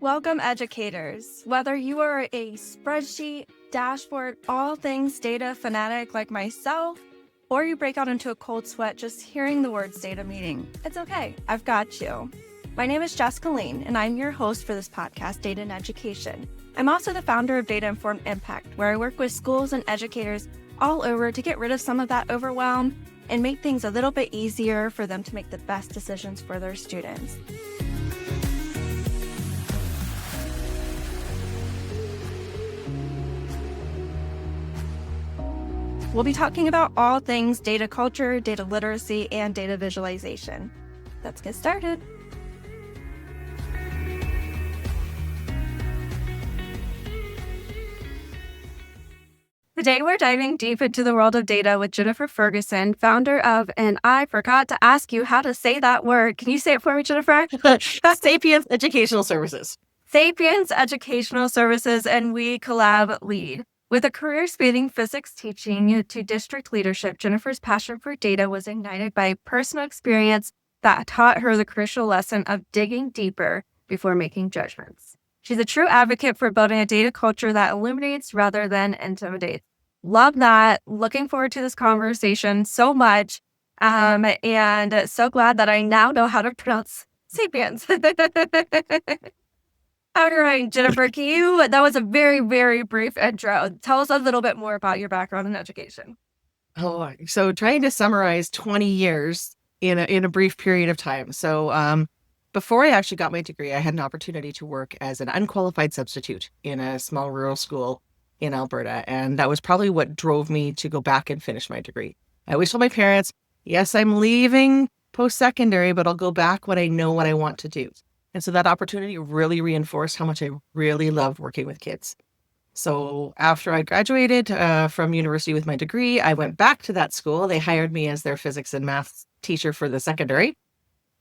Welcome, educators. Whether you are a spreadsheet, dashboard, all things data fanatic like myself, or you break out into a cold sweat just hearing the words data meeting, it's okay. I've got you. My name is Jessica Lean, and I'm your host for this podcast, Data in Education. I'm also the founder of Data Informed Impact, where I work with schools and educators all over to get rid of some of that overwhelm and make things a little bit easier for them to make the best decisions for their students. We'll be talking about all things data culture, data literacy, and data visualization. Let's get started. Today, we're diving deep into the world of data with Jennifer Ferguson, founder of, and I forgot to ask you how to say that word. Can you say it for me, Jennifer? Sapience Educational Services. Sapience Educational Services and WeCollab lead. With a career spanning physics teaching to district leadership, Jennifer's passion for data was ignited by personal experience that taught her the crucial lesson of digging deeper before making judgments. She's a true advocate for building a data culture that illuminates rather than intimidates. Love that. Looking forward to this conversation so much. And so glad that I now know how to pronounce sapiens. All right, Jennifer, that was a very, very brief intro. Tell us a little bit more about your background in education. So trying to summarize 20 years in a brief period of time. So before I actually got my degree, I had an opportunity to work as an unqualified substitute in a small rural school in Alberta. And that was probably what drove me to go back and finish my degree. I always told my parents, yes, I'm leaving post-secondary, but I'll go back when I know what I want to do. And so that opportunity really reinforced how much I really loved working with kids. So after I graduated from university with my degree, I went back to that school. They hired me as their physics and math teacher for the secondary.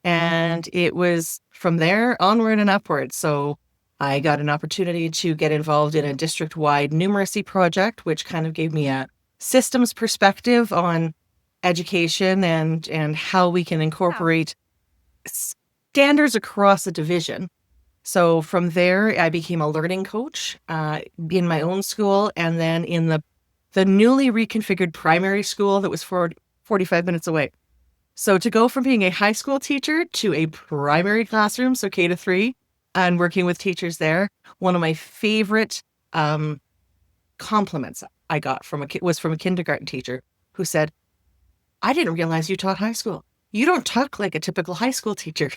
And it was from there onward and upward. So I got an opportunity to get involved in a district-wide numeracy project, which kind of gave me a systems perspective on education and how we can incorporate standards across the division. So from there, I became a learning coach in my own school, and then in the newly reconfigured primary school that was 45 minutes away. So to go from being a high school teacher to a primary classroom, so K to 3, and working with teachers there, one of my favorite compliments I got was from a kindergarten teacher who said, "I didn't realize you taught high school. You don't talk like a typical high school teacher."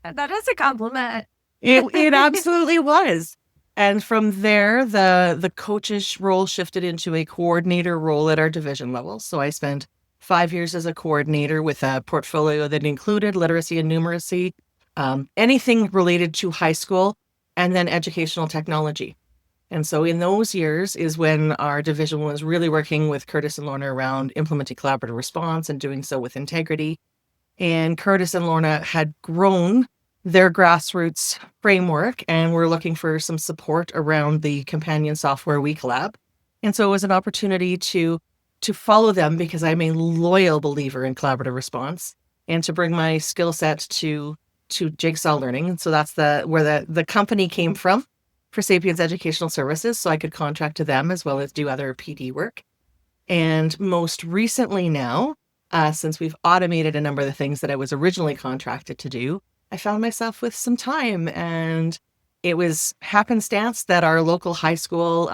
That is a compliment. It absolutely was. And from there, the coach's role shifted into a coordinator role at our division level. So I spent 5 years as a coordinator with a portfolio that included literacy and numeracy, anything related to high school, and then educational technology. And so in those years is when our division was really working with Kurtis and Lorna around implementing collaborative response and doing so with integrity. And Kurtis and Lorna had grown their grassroots framework and were looking for some support around the companion software WeCollab. And so it was an opportunity to follow them because I'm a loyal believer in collaborative response and to bring my skill set to Jigsaw Learning. And so that's where the company came from for Sapience Educational Services, so I could contract to them as well as do other PD work. And most recently now, since we've automated a number of the things that I was originally contracted to do, I found myself with some time, and it was happenstance that our local high school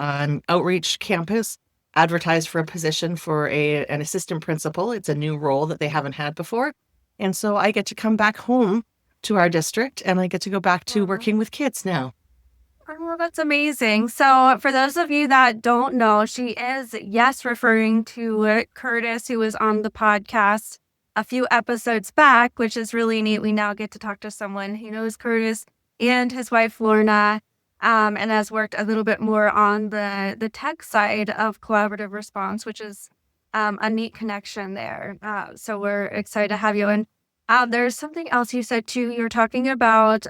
outreach campus advertised for a position for an assistant principal. It's a new role that they haven't had before. And so I get to come back home to our district, and I get to go back to working with kids now. Oh, that's amazing. So for those of you that don't know, she is, referring to Kurtis, who was on the podcast a few episodes back, which is really neat. We now get to talk to someone who knows Kurtis and his wife, Lorna, and has worked a little bit more on the tech side of collaborative response, which is a neat connection there. So we're excited to have you. And there's something else you said too. You're talking about...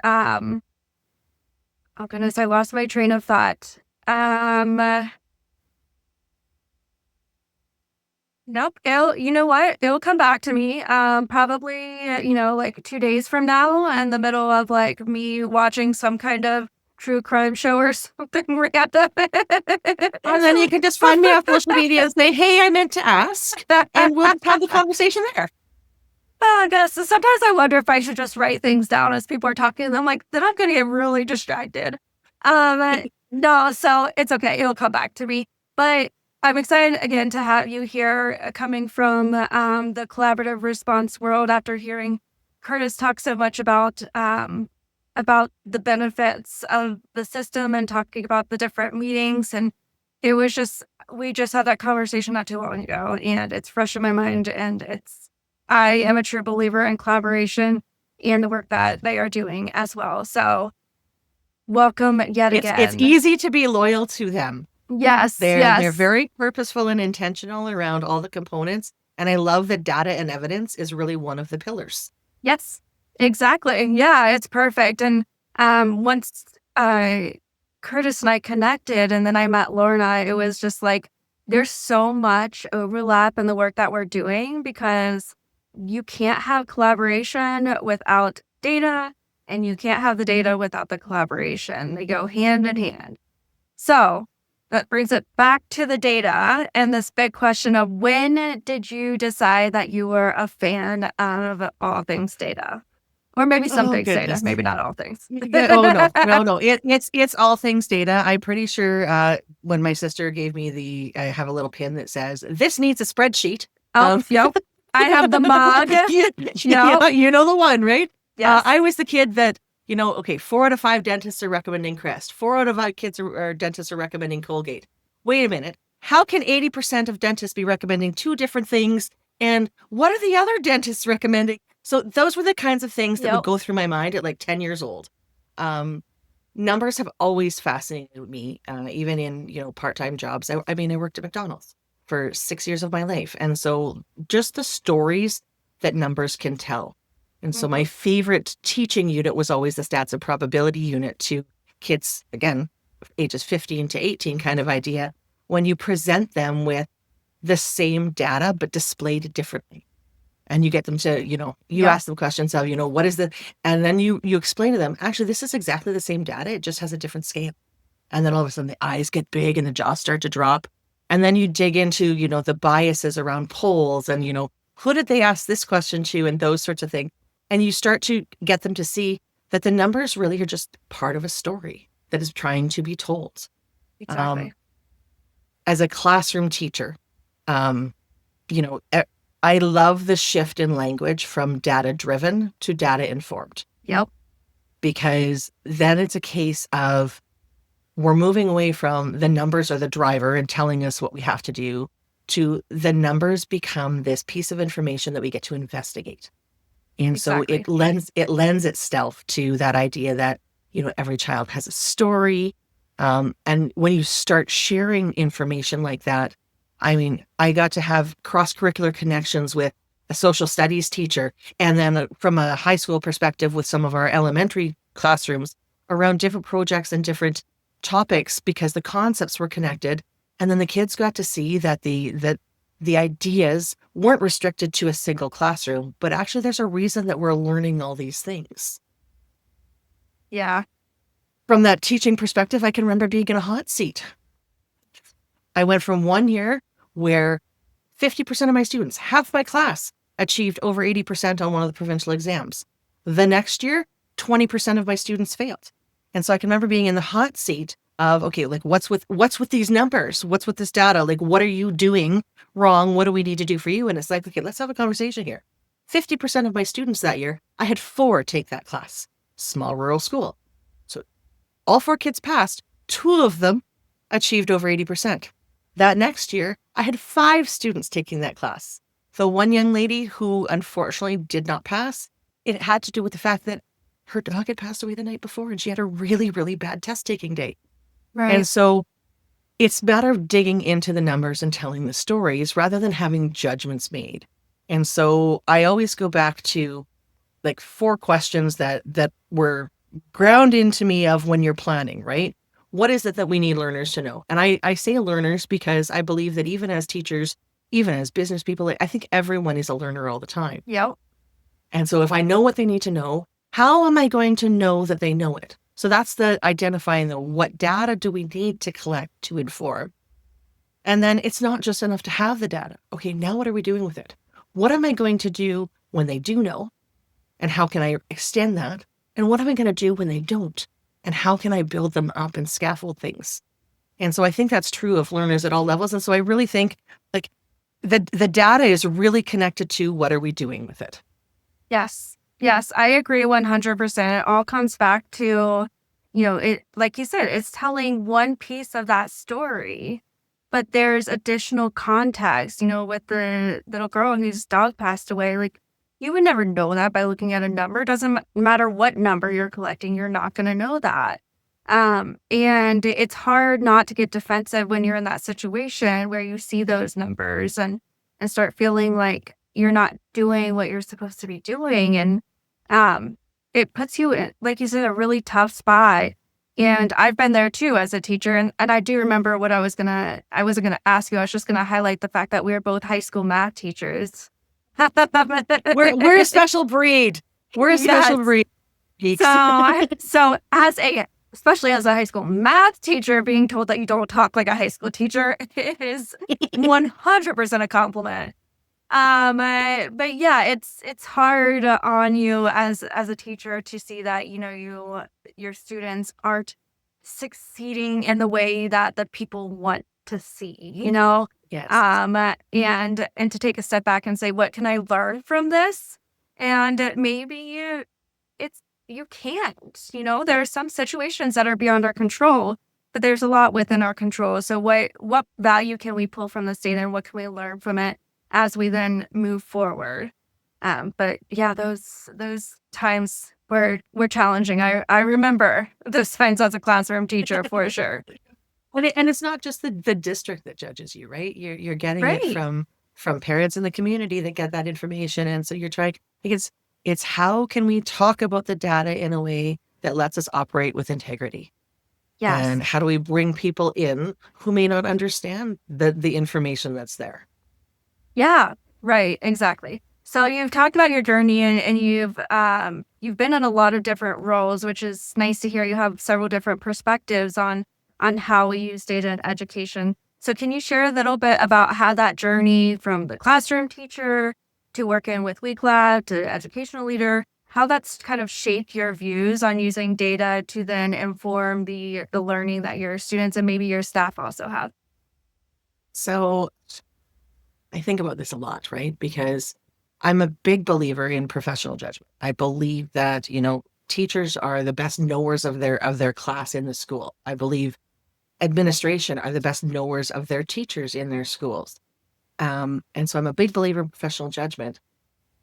oh goodness, I lost my train of thought. Nope. You know what? It'll come back to me. Probably, like 2 days from now, in the middle of like me watching some kind of true crime show or something random. And then you can just find me on social media and say, hey, I meant to ask, and we'll have the conversation there. I guess sometimes I wonder if I should just write things down as people are talking. And I'm like, then I'm going to get really distracted. No, so it's okay. It'll come back to me. But I'm excited again to have you here coming from the collaborative response world after hearing Kurtis talk so much about the benefits of the system and talking about the different meetings. And it was just, we just had that conversation not too long ago, and it's fresh in my mind. And I am a true believer in collaboration and the work that they are doing as well. So welcome yet again. It's easy to be loyal to them. Yes, They're very purposeful and intentional around all the components. And I love that data and evidence is really one of the pillars. Yes, exactly. Yeah, it's perfect. And once Kurtis and I connected and then I met Lorna, it was just like, there's so much overlap in the work that we're doing, because you can't have collaboration without data, and you can't have the data without the collaboration. They go hand in hand. So that brings it back to the data and this big question of, when did you decide that you were a fan of all things data? Or maybe some things data, maybe not all things. No. It's all things data. I'm pretty sure when my sister gave me I have a little pin that says, this needs a spreadsheet. Yep. I have the mug. You know the one, right? Yes. I was the kid that, 4 out of 5 dentists are recommending Crest. 4 out of 5 dentists are recommending Colgate. Wait a minute. How can 80% of dentists be recommending 2 different things? And what are the other dentists recommending? So those were the kinds of things that would go through my mind at like 10 years old. Numbers have always fascinated me, even in, part-time jobs. I worked at McDonald's for 6 years of my life. And so just the stories that numbers can tell. And so my favorite teaching unit was always the stats and probability unit to kids, again, ages 15 to 18 kind of idea, when you present them with the same data, but displayed differently. And you get them to, you ask them questions of, what is the, and then you explain to them, actually, this is exactly the same data. It just has a different scale. And then all of a sudden the eyes get big and the jaws start to drop. And then you dig into, the biases around polls and, who did they ask this question to, and those sorts of things. And you start to get them to see that the numbers really are just part of a story that is trying to be told. Exactly. As a classroom teacher, I love the shift in language from data-driven to data-informed. Yep. Because then it's a case of, we're moving away from the numbers are the driver and telling us what we have to do, to the numbers become this piece of information that we get to investigate. And Exactly. so it lends itself to that idea that, every child has a story. And when you start sharing information like that, I got to have cross-curricular connections with a social studies teacher, and then from a high school perspective with some of our elementary classrooms around different projects and different topics, because the concepts were connected. And then the kids got to see that the ideas weren't restricted to a single classroom, but actually there's a reason that we're learning all these things. Yeah. From that teaching perspective, I can remember being in a hot seat. I went from 1 year where 50% of my students, half my class, achieved over 80% on one of the provincial exams. The next year, 20% of my students failed. And so I can remember being in the hot seat of, okay, like what's with these numbers? What's with this data? Like, what are you doing wrong? What do we need to do for you? And it's like, okay, let's have a conversation here. 50% of my students that year, I had 4 take that class. Small rural school. So all 4 kids passed. 2 of them achieved over 80%. That next year, I had 5 students taking that class. The one young lady who unfortunately did not pass, it had to do with the fact that her dog had passed away the night before and she had a really, really bad test taking day. Right. And so it's a matter of digging into the numbers and telling the stories rather than having judgments made. And so I always go back to like 4 questions that were ground into me of when you're planning, right? What is it that we need learners to know? And I say learners because I believe that even as teachers, even as business people, I think everyone is a learner all the time. Yep. And so if I know what they need to know, how am I going to know that they know it? So that's the identifying the what data do we need to collect to inform? And then it's not just enough to have the data. Okay, now what are we doing with it? What am I going to do when they do know? And how can I extend that? And what am I going to do when they don't? And how can I build them up and scaffold things? And so I think that's true of learners at all levels. And so I really think like the data is really connected to what are we doing with it? Yes. Yes, I agree 100%. It all comes back to, it, like you said, it's telling one piece of that story, but there's additional context, with the little girl whose dog passed away. Like, you would never know that by looking at a number. It doesn't matter what number you're collecting, you're not going to know that. And it's hard not to get defensive when you're in that situation where you see those numbers and start feeling like you're not doing what you're supposed to be doing. And it puts you in, like you said, a really tough spot. And I've been there too as a teacher. And I do remember what I wasn't going to ask you. I was just going to highlight the fact that we were both high school math teachers. We're a special breed. We're a special breed. So especially as a high school math teacher, being told that you don't talk like a high school teacher is 100% a compliment. But yeah, it's hard on you as a teacher to see that, your students aren't succeeding in the way that the people want to see, Yes. And to take a step back and say, what can I learn from this? And maybe you can't, there are some situations that are beyond our control, but there's a lot within our control. So what value can we pull from this data and what can we learn from it as we then move forward? But yeah, those times were challenging. I remember those times as a classroom teacher for sure. And it's not just the district that judges you, right? You're getting Right. it from parents in the community that get that information. And so you're trying, it's how can we talk about the data in a way that lets us operate with integrity? Yes. And how do we bring people in who may not understand the information that's there? Yeah, right. Exactly. So you've talked about your journey and you've been in a lot of different roles, which is nice to hear. You have several different perspectives on how we use data in education. So can you share a little bit about how that journey from the classroom teacher to working with WeCollab to educational leader, how that's kind of shaped your views on using data to then inform the learning that your students and maybe your staff also have? So I think about this a lot, right? Because I'm a big believer in professional judgment. I believe that, teachers are the best knowers of their class in the school. I believe administration are the best knowers of their teachers in their schools. And so I'm a big believer in professional judgment.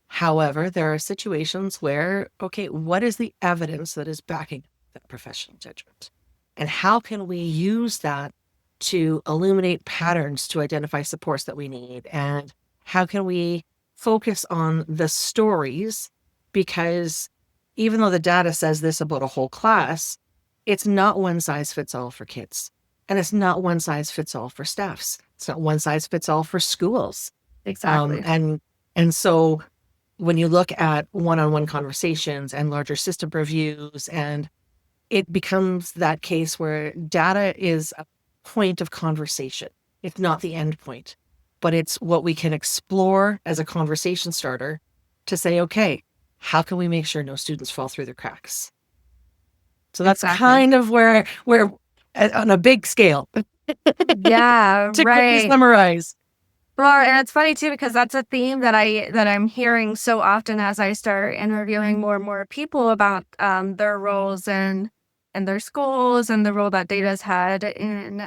However, there are situations where, okay, what is the evidence that is backing that professional judgment? And how can we use that to illuminate patterns to identify supports that we need? And how can we focus on the stories? Because even though the data says this about a whole class, it's not one size fits all for kids. And it's not one size fits all for staffs. It's not one size fits all for schools. Exactly. And so when you look at one-on-one conversations and larger system reviews, and it becomes that case where data is a point of conversation. It's not the end point, but it's what we can explore as a conversation starter to say, okay, how can we make sure no students fall through the cracks? So that's kind of where on a big scale. Yeah, to right. quickly summarize. Well, and it's funny too, because that's a theme that I'm hearing so often as I start interviewing more and more people about their roles in their schools and the role that data's had in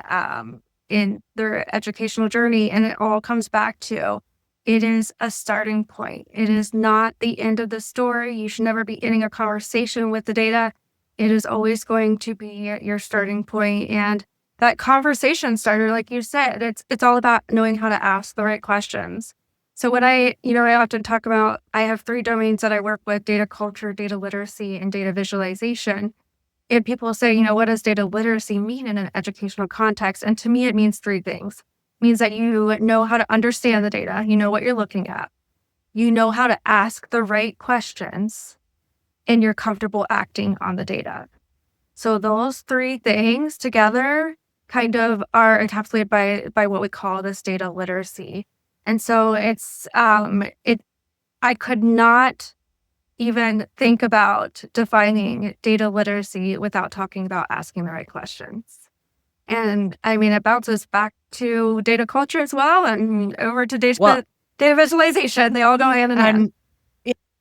their educational journey. And it all comes back to it is a starting point. It is not the end of the story. You should never be ending a conversation with the data. It is always going to be your starting point. And that conversation starter, like you said, it's all about knowing how to ask the right questions. So what I often talk about, I have 3 domains that I work with: data culture, data literacy, and data visualization. And people say, what does data literacy mean in an educational context? And to me, it means 3 things. means that you know how to understand the data, you know what you're looking at, you know how to ask the right questions, and you're comfortable acting on the data. So those three things together kind of are encapsulated by what we call this data literacy. And so I could not even think about defining data literacy without talking about asking the right questions. And I mean, it bounces back to data culture as well and over to Well, data visualization. They all go hand in hand.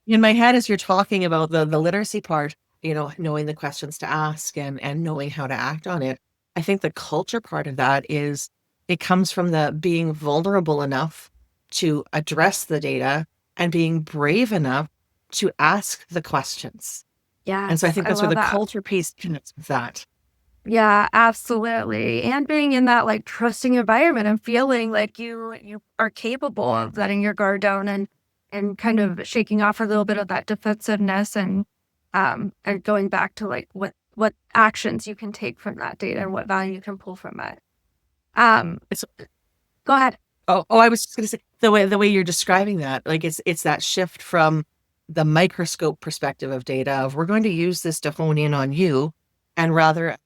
in my head, as you're talking about the literacy part, knowing the questions to ask and knowing how to act on it, I think the culture part of that is it comes from the being vulnerable enough to address the data and being brave enough to ask the questions. And so I Yes, think I that's where love the that. culture piece connects with that. Yeah, absolutely. And being in that like trusting environment and feeling like you are capable of letting your guard down and kind of shaking off a little bit of that defensiveness and going back to like what actions you can take from that data and what value you can pull from it. Um, It's Go ahead. I was just going to say the way you're describing that, like it's that shift from the microscope perspective of data of we're going to use this to hone in on you, and rather,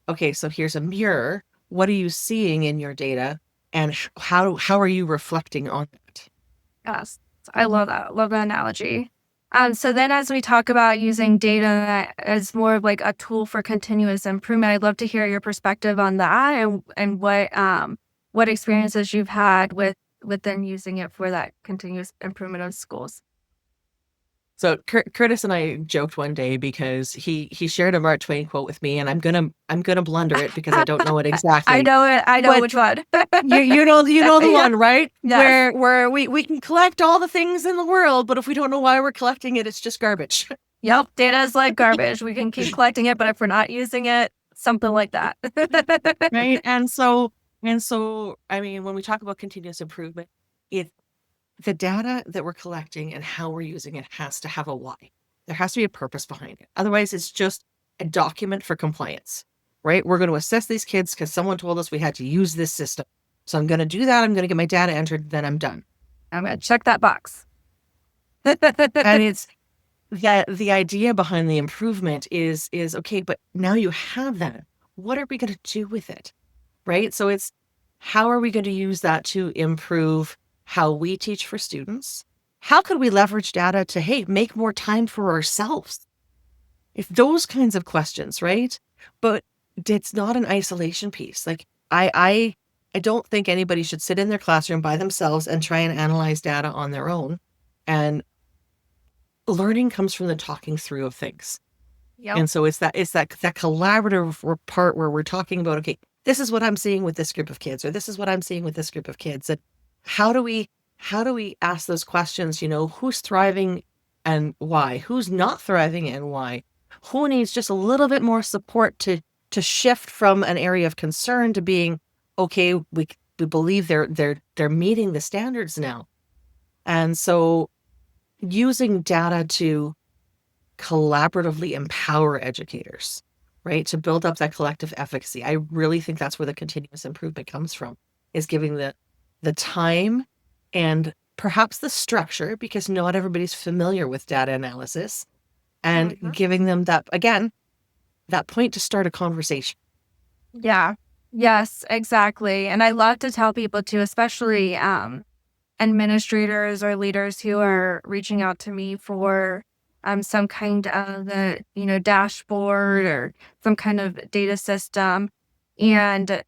okay, so here's a mirror. What are you seeing in your data, and how are you reflecting on it? Yes, I love that. Love that analogy. So then as we talk about using data as more of like a tool for continuous improvement, I'd love to hear your perspective on that and what experiences you've had with them using it for that continuous improvement of schools. So Curtis and I joked one day because he shared a Mark Twain quote with me, and I'm gonna blunder it because I don't know it I exactly. know it. I know But which one. you know the Yeah. one, right? Yes. Where we can collect all the things in the world, but if we don't know why we're collecting it, it's just garbage. Yep. Data is like garbage. We can keep collecting it, but if we're not using it, something like that. Right. And so I mean, when we talk about continuous improvement, it the data that we're collecting and how we're using it has to have a why. There has to be a purpose behind it. Otherwise, it's just a document for compliance, right? We're going to assess these kids because someone told us we had to use this system. So I'm going to do that. I'm going to get my data entered, then I'm done. I'm gonna check that box. And it's that the idea behind the improvement is okay, but now you have that. What are we going to do with it? Right? So it's how are we going to use that to improve how we teach for students? How could we leverage data to, hey, make more time for ourselves? If those kinds of questions, right? But it's not an isolation piece. Like I don't think anybody should sit in their classroom by themselves and try and analyze data on their own. And learning comes from the talking through of things. Yep. And so it's that collaborative part where we're talking about, okay, this is what I'm seeing with this group of kids, or this is what I'm seeing with this group of kids. And how do we ask those questions? Who's thriving and why? Who's not thriving and why? Who needs just a little bit more support to shift from an area of concern to being, okay, we believe they're meeting the standards now. And so using data to collaboratively empower educators, right? To build up that collective efficacy. I really think that's where the continuous improvement comes from, is giving the time and perhaps the structure, because not everybody's familiar with data analysis, and Mhm. giving them that, again, that point to start a conversation. Yeah. Yes, exactly. And I love to tell people too, especially administrators or leaders who are reaching out to me for some kind of dashboard or some kind of data system, and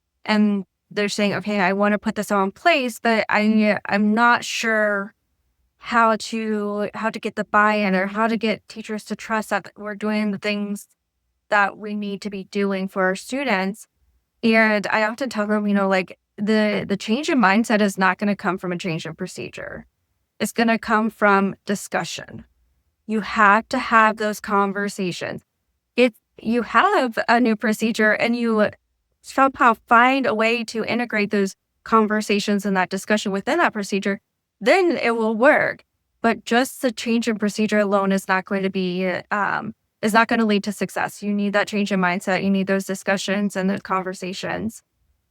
they're saying, okay, I want to put this all in place, but I'm not sure how to get the buy-in or how to get teachers to trust that we're doing the things that we need to be doing for our students. And I often tell them, like the change in mindset is not going to come from a change in procedure. It's going to come from discussion. You have to have those conversations. If you have a new procedure and you somehow find a way to integrate those conversations and that discussion within that procedure, then it will work. But just the change in procedure alone is not going to lead to success. You need that change in mindset. You need those discussions and those conversations.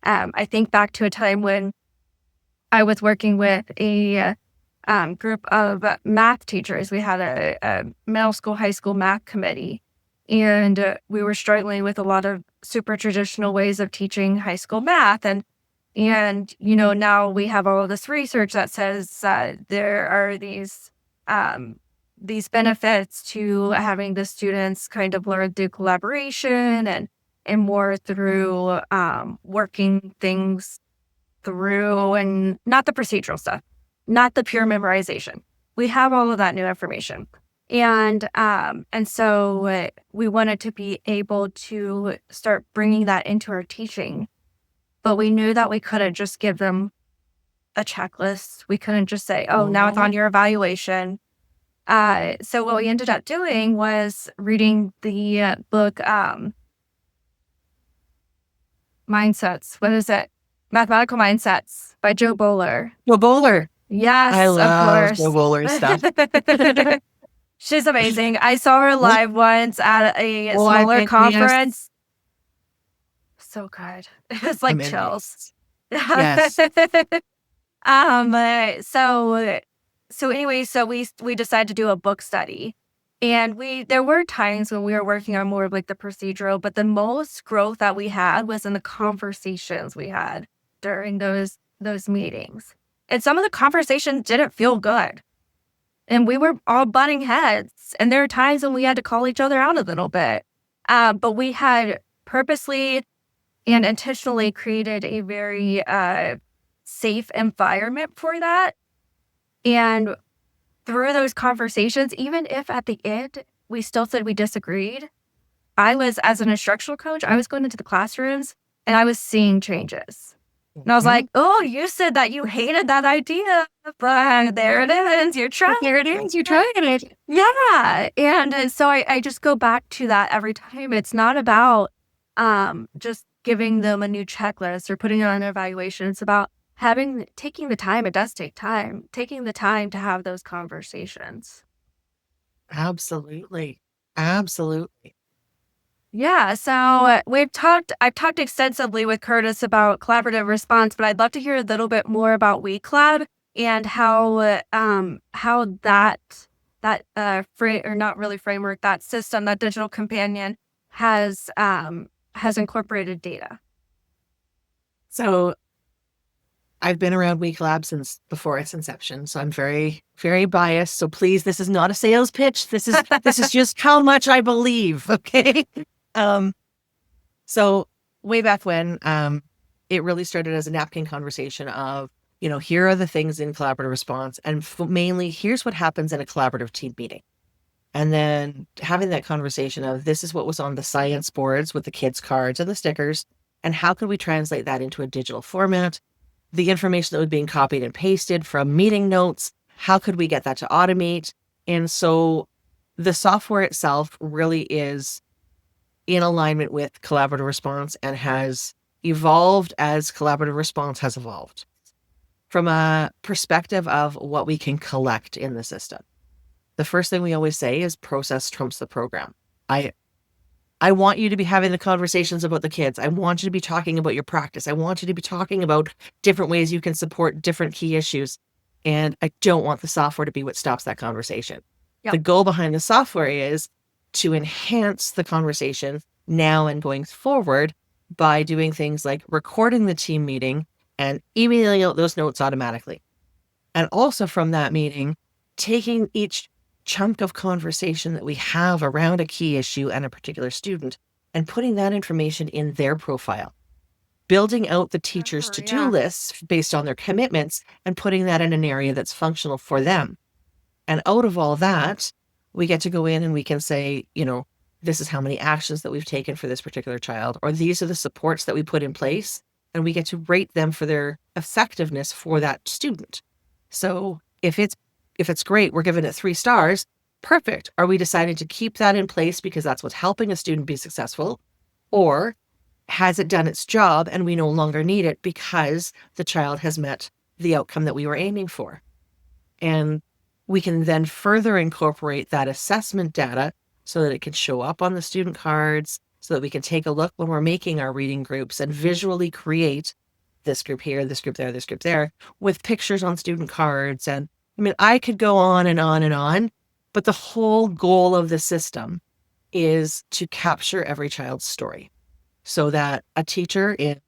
I think back to a time when I was working with a group of math teachers. We had a middle school, high school math committee, and we were struggling with a lot of super traditional ways of teaching high school math. And now we have all of this research that says there are these benefits to having the students kind of learn through collaboration and more through working things through, and not the procedural stuff, not the pure memorization. We have all of that new information. And so we wanted to be able to start bringing that into our teaching, but we knew that we couldn't just give them a checklist. We couldn't just say, oh, now it's on your evaluation. So what we ended up doing was reading the book, Mindsets. What is it? Mathematical Mindsets by Joe Bowler. Joe Bowler. Yes, I love of course. Joe Bowler stuff. She's amazing. I saw her live once at a smaller conference. So good. It was like chills. Yes. So anyway, we decided to do a book study. And there were times when we were working on more of like the procedural, but the most growth that we had was in the conversations we had during those meetings. And some of the conversations didn't feel good. And we were all butting heads. And there were times when we had to call each other out a little bit. But we had purposely and intentionally created a very safe environment for that. And through those conversations, even if at the end we still said we disagreed, as an instructional coach, I was going into the classrooms and I was seeing changes. And I was like, oh, you said that you hated that idea, but there it is. You're trying it. Yeah. And so I just go back to that every time. It's not about just giving them a new checklist or putting it on an evaluation. It's about taking the time. It does take time, taking the time to have those conversations. Absolutely. Yeah. So I've talked extensively with Kurtis about collaborative response, but I'd love to hear a little bit more about WeCollab and how that system, that digital companion has incorporated data. So I've been around WeCollab since before its inception, so I'm very, very biased. So please, this is not a sales pitch. This is just how much I believe. Okay. So way back when, it really started as a napkin conversation of, here are the things in collaborative response, and mainly here's what happens in a collaborative team meeting. And then having that conversation of this is what was on the science boards with the kids' cards and the stickers, and how could we translate that into a digital format? The information that was being copied and pasted from meeting notes, how could we get that to automate? And so the software itself really is in alignment with collaborative response and has evolved as collaborative response has evolved. From a perspective of what we can collect in the system, the first thing we always say is process trumps the program. I want you to be having the conversations about the kids. I want you to be talking about your practice. I want you to be talking about different ways you can support different key issues. And I don't want the software to be what stops that conversation. Yep. The goal behind the software is to enhance the conversation now and going forward by doing things like recording the team meeting and emailing out those notes automatically. And also from that meeting, taking each chunk of conversation that we have around a key issue and a particular student and putting that information in their profile, building out the teacher's to-do lists based on their commitments and putting that in an area that's functional for them. And out of all that, we get to go in and we can say, this is how many actions that we've taken for this particular child, or these are the supports that we put in place, and we get to rate them for their effectiveness for that student. So if it's great, we're giving it 3 stars, perfect. Are we deciding to keep that in place because that's what's helping a student be successful? Or has it done its job and we no longer need it because the child has met the outcome that we were aiming for? And we can then further incorporate that assessment data so that it can show up on the student cards, so that we can take a look when we're making our reading groups and visually create this group here, this group there, this group there, with pictures on student cards. And I mean, I could go on and on and on, but the whole goal of the system is to capture every child's story so that a teacher in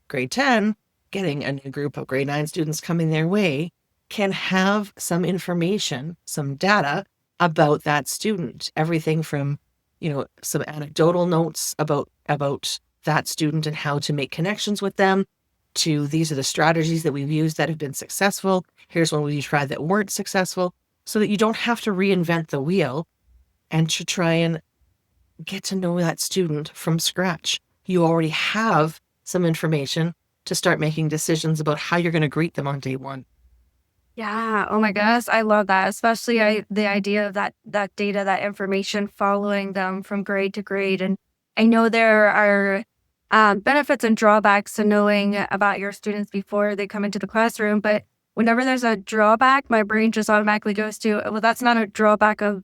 grade 10, getting a new group of grade 9 students coming their way, can have some information, some data about that student. Everything from, some anecdotal notes about that student and how to make connections with them, to these are the strategies that we've used that have been successful. Here's one we tried that weren't successful, so that you don't have to reinvent the wheel and to try and get to know that student from scratch. You already have some information to start making decisions about how you're going to greet them on day one. Yeah. Oh my goodness. I love that. Especially the idea of that data, that information following them from grade to grade. And I know there are benefits and drawbacks to knowing about your students before they come into the classroom. But whenever there's a drawback, my brain just automatically goes to, well, that's not a drawback of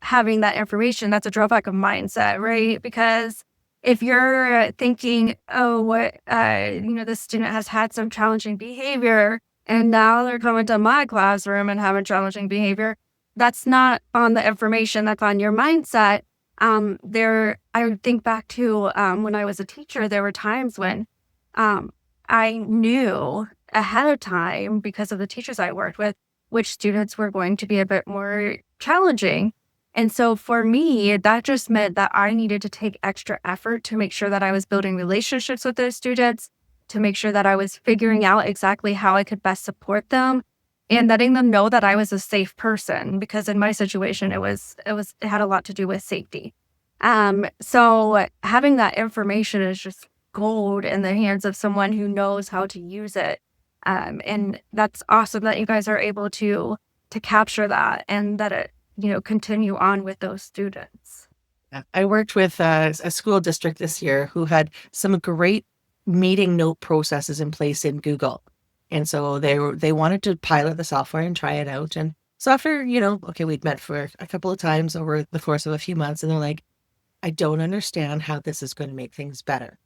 having that information. That's a drawback of mindset, right? Because if you're thinking, oh, this student has had some challenging behavior, and now they're coming to my classroom and having challenging behavior, that's not on the information, that's on your mindset. I think back to when I was a teacher, there were times when I knew ahead of time, because of the teachers I worked with, which students were going to be a bit more challenging. And so for me, that just meant that I needed to take extra effort to make sure that I was building relationships with those students, to make sure that I was figuring out exactly how I could best support them and letting them know that I was a safe person, because in my situation, it had a lot to do with safety. So having that information is just gold in the hands of someone who knows how to use it. And that's awesome that you guys are able to capture that and that it, continue on with those students. I worked with a school district this year who had some great meeting note processes in place in Google. And so they wanted to pilot the software and try it out. And so after, we'd met for a couple of times over the course of a few months, and they're like, I don't understand how this is going to make things better,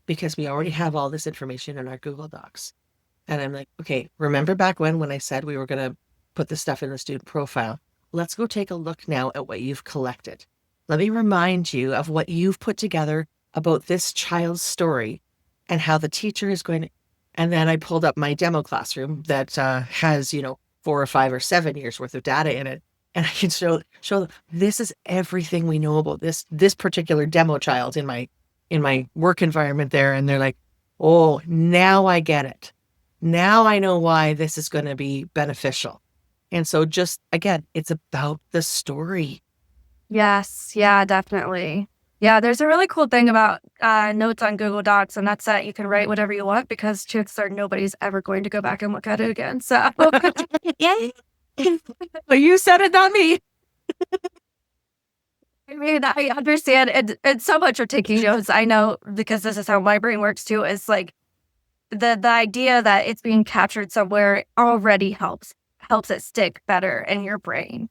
because we already have all this information in our Google Docs. And I'm like, okay, remember back when I said we were going to put this stuff in the student profile? Let's go take a look now at what you've collected. Let me remind you of what you've put together about this child's story and how the teacher is going to. And then I pulled up my demo classroom that has, 4 or 5 or 7 years worth of data in it. And I can show them, this is everything we know about this particular demo child in my work environment there. And they're like, oh, now I get it. Now I know why this is going to be beneficial. And so just, again, it's about the story. Yes. Yeah, definitely. Yeah, there's a really cool thing about notes on Google Docs, and that's that you can write whatever you want, because chances are nobody's ever going to go back and look at it again. So, yeah. Well, you said it, not me. I mean, I understand. It's so much of taking notes. I know, because this is how my brain works too. Is like the idea that it's being captured somewhere already helps it stick better in your brain.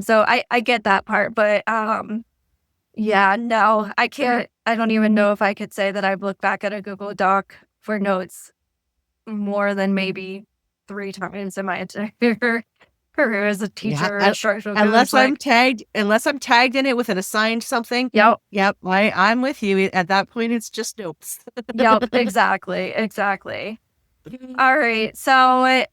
So I get that part, but yeah, no, I can't. I don't even know if I could say that I've looked back at a Google Doc for notes more than maybe 3 times in my entire career as a teacher. Unless I'm tagged in it with an assigned something. Yep. I'm with you. At that point, it's just notes. Yep. Exactly. All right. So,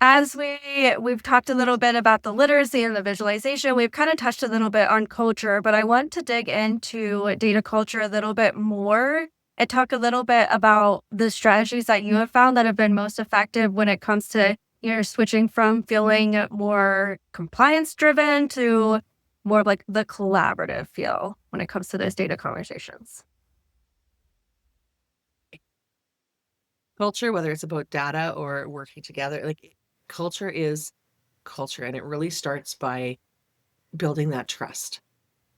as we've talked a little bit about the literacy and the visualization, we've kind of touched a little bit on culture, but I want to dig into data culture a little bit more and talk a little bit about the strategies that you have found that have been most effective when it comes to switching from feeling more compliance driven to more like the collaborative feel when it comes to those data conversations. Culture, whether it's about data or working together, like culture is culture, and it really starts by building that trust,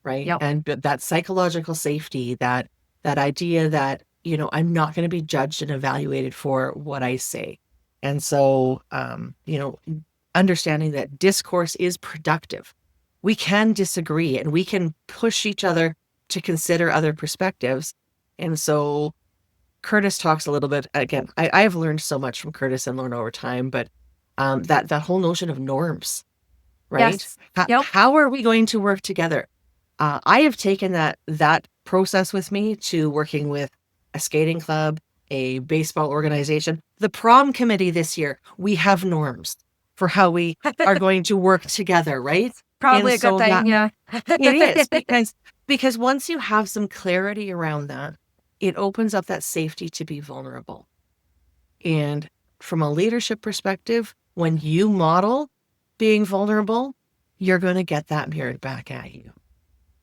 right? Yep. And that psychological safety, that idea that, I'm not going to be judged and evaluated for what I say. And so, understanding that discourse is productive. We can disagree and we can push each other to consider other perspectives. And so Kurtis talks a little bit, again, I've learned so much from Kurtis and Lorna over time, but that whole notion of norms, right? Yes. Yep. How are we going to work together? I have taken that process with me to working with a skating club, a baseball organization, the prom committee this year. We have norms for how we are going to work together, right? Probably And a good so thing. that Yeah. it is because once you have some clarity around that, it opens up that safety to be vulnerable. And from a leadership perspective, when you model being vulnerable, you're going to get that mirrored back at you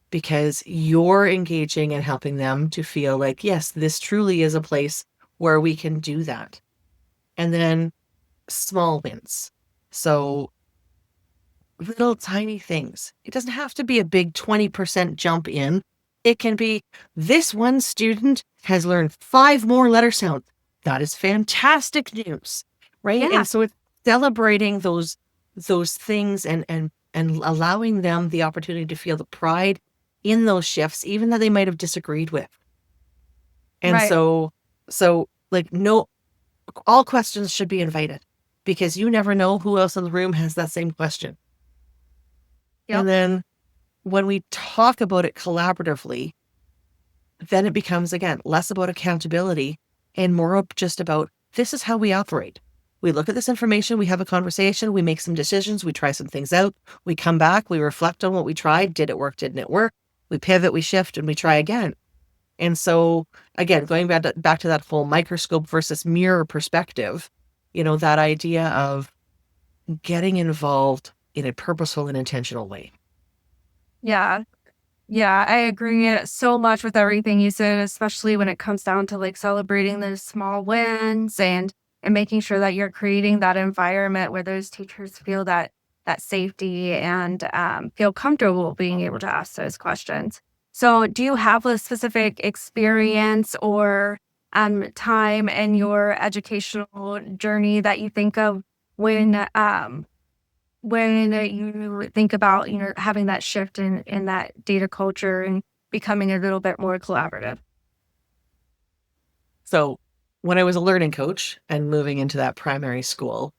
because you're engaging and helping them to feel like, yes, this truly is a place where we can do that. And then small wins. So little tiny things. It doesn't have to be a big 20% jump in. It can be this one student has learned 5 more letter sounds. That is fantastic news, right? Yeah. And so it's celebrating those things and allowing them the opportunity to feel the pride in those shifts, even that they might have disagreed with. And Right. so like no, all questions should be invited because you never know who else in the room has that same question. Yep. And then when we talk about it collaboratively, then it becomes, again, less about accountability and more just about this is how we operate. We look at this information, we have a conversation, we make some decisions, we try some things out, we come back, we reflect on what we tried. Did it work? Didn't it work? We pivot, we shift, and we try again. And so, again, going back to that whole microscope versus mirror perspective, that idea of getting involved in a purposeful and intentional way. Yeah. Yeah, I agree so much with everything you said, especially when it comes down to like celebrating those small wins and making sure that you're creating that environment where those teachers feel that safety and feel comfortable being able to ask those questions. So, do you have a specific experience or time in your educational journey that you think of when you think about, having that shift in that data culture and becoming a little bit more collaborative? So when I was a learning coach and moving into that primary school,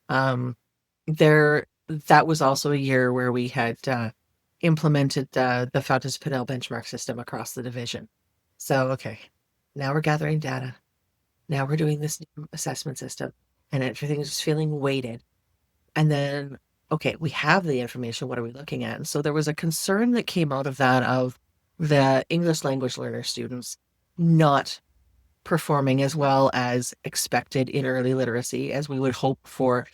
there that was also a year where we had implemented the Fountas Pinnell benchmark system across the division. So okay, now we're gathering data. Now we're doing this new assessment system, and everything is feeling weighted. And then okay, we have the information. What are we looking at? And so there was a concern that came out of that of the English language learner students not performing as well as expected in early literacy as we would hope for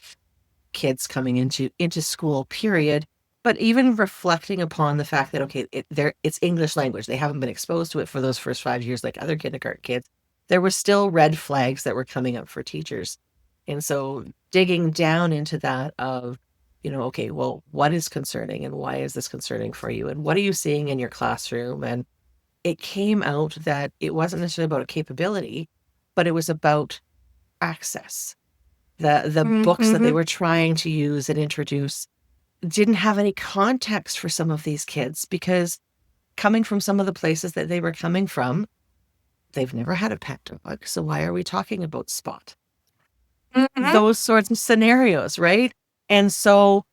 kids coming into school, period. But even reflecting upon the fact that okay, it's English language, they haven't been exposed to it for those first 5 years like other kindergarten kids. There were still red flags that were coming up for teachers, and so digging down into that of okay, well, what is concerning and why is this concerning for you, and what are you seeing in your classroom, and it came out that it wasn't necessarily about a capability, but it was about access. The books that they Mm-hmm. were trying to use and introduce didn't have any context for some of these kids because coming from some of the places that they were coming from, they've never had a pet dog. So why are we talking about Spot? Mm-hmm. Those sorts of scenarios, right? And so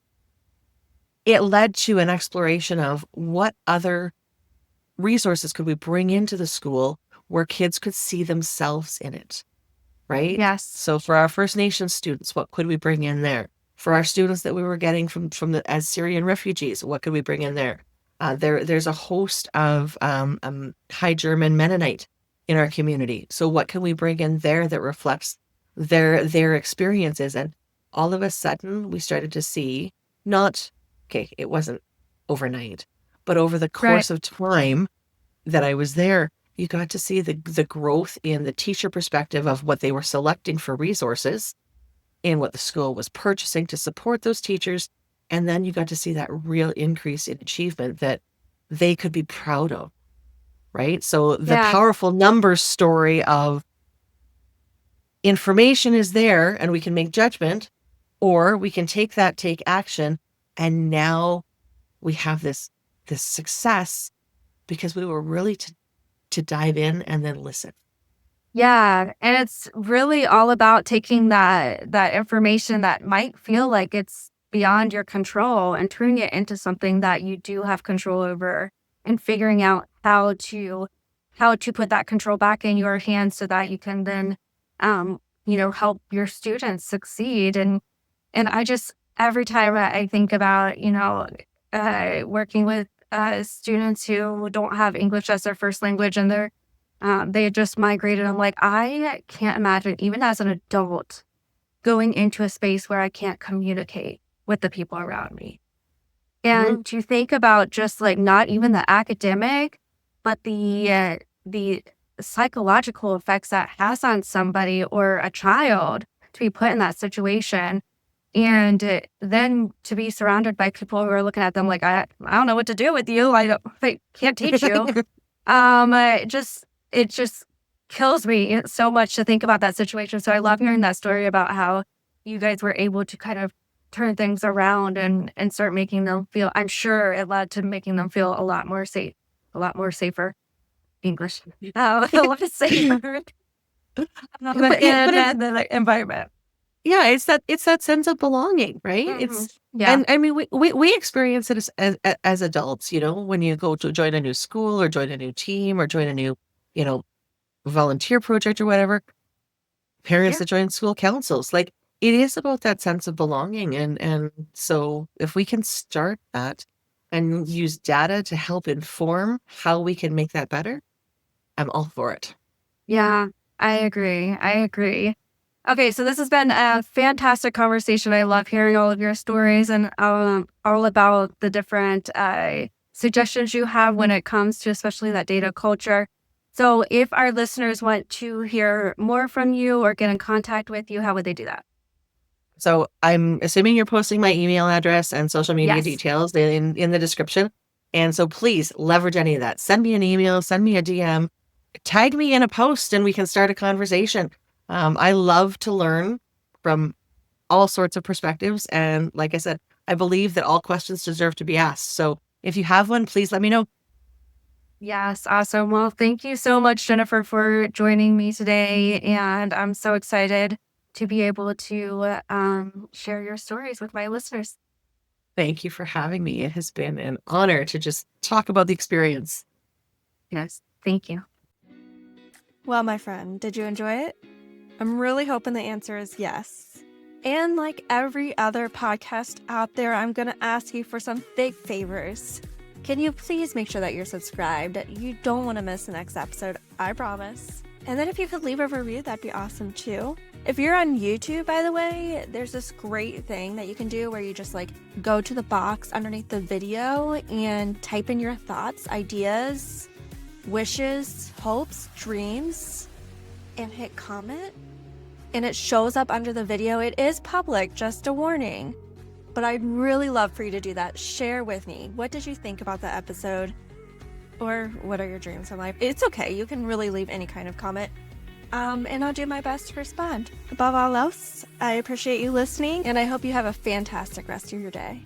it led to an exploration of what other resources could we bring into the school where kids could see themselves in it, right? Yes. So for our First Nations students, what could we bring in there? For our students that we were getting from the as Syrian refugees, what could we bring in there? There's a host of High German Mennonite in our community. So what can we bring in there that reflects their experiences? And all of a sudden, we started to see not okay, it wasn't overnight, but over the Right. course of time that I was there, you got to see the growth in the teacher perspective of what they were selecting for resources and what the school was purchasing to support those teachers. And then you got to see that real increase in achievement that they could be proud of, right? So the Yeah. powerful numbers story of information is there and we can make judgment, or we can take action. And now we have this success because we were really to dive in and then listen. Yeah, and it's really all about taking that information that might feel like it's beyond your control and turning it into something that you do have control over and figuring out how to put that control back in your hands so that you can then help your students succeed. And I just every time I think about, working with students who don't have English as their first language and they had just migrated. I'm like, I can't imagine, even as an adult, going into a space where I can't communicate with the people around me. Mhm. And to think about just like not even the academic, but the psychological effects that has on somebody or a child to be put in that situation. And then to be surrounded by people who are looking at them like, I don't know what to do with you. I can't teach you. It just kills me so much to think about that situation. So I love hearing that story about how you guys were able to kind of turn things around and start making them feel. I'm sure it led to making them feel a lot more safe, a lot more safer. English, a lot safer But in the environment. yeah, it's that sense of belonging, right? Hmm. Yeah. And I mean, we experience it as adults, when you go to join a new school or join a new team or join a new, you know, volunteer project or whatever. Parents Yeah. that join school councils, like it is about that sense of belonging, and so if we can start that and use data to help inform how we can make that better, I'm all for it. Yeah. I agree. I agree. Okay, so this has been a fantastic conversation. I love hearing all of your stories and all about the different suggestions you have when it comes to especially that data culture. So, if our listeners want to hear more from you or get in contact with you, how would they do that? So I'm assuming you're posting my email address and social media Yes. details in the description. And so please leverage any of that. Send me an email, send me a DM, tag me in a post, and we can start a conversation. I love to learn from all sorts of perspectives. And like I said, I believe that all questions deserve to be asked. So if you have one, please let me know. Yes, awesome. Well, thank you so much, Jennifer, for joining me today. And I'm so excited to be able to share your stories with my listeners. Thank you for having me. It has been an honor to just talk about the experience. Yes, thank you. Well, my friend, did you enjoy it? I'm really hoping the answer is yes. And like every other podcast out there, I'm going to ask you for some big favors. Can you please make sure that you're subscribed? You don't want to miss the next episode, I promise. And then if you could leave a review, that'd be awesome too. If you're on YouTube, by the way, there's this great thing that you can do where you just like go to the box underneath the video and type in your thoughts, ideas, wishes, hopes, dreams, and hit comment. And it shows up under the video. It is public, just a warning. But I'd really love for you to do that. Share with me. What did you think about the episode? Or what are your dreams in life? It's okay. You can really leave any kind of comment. And I'll do my best to respond. Above all else, I appreciate you listening, and I hope you have a fantastic rest of your day.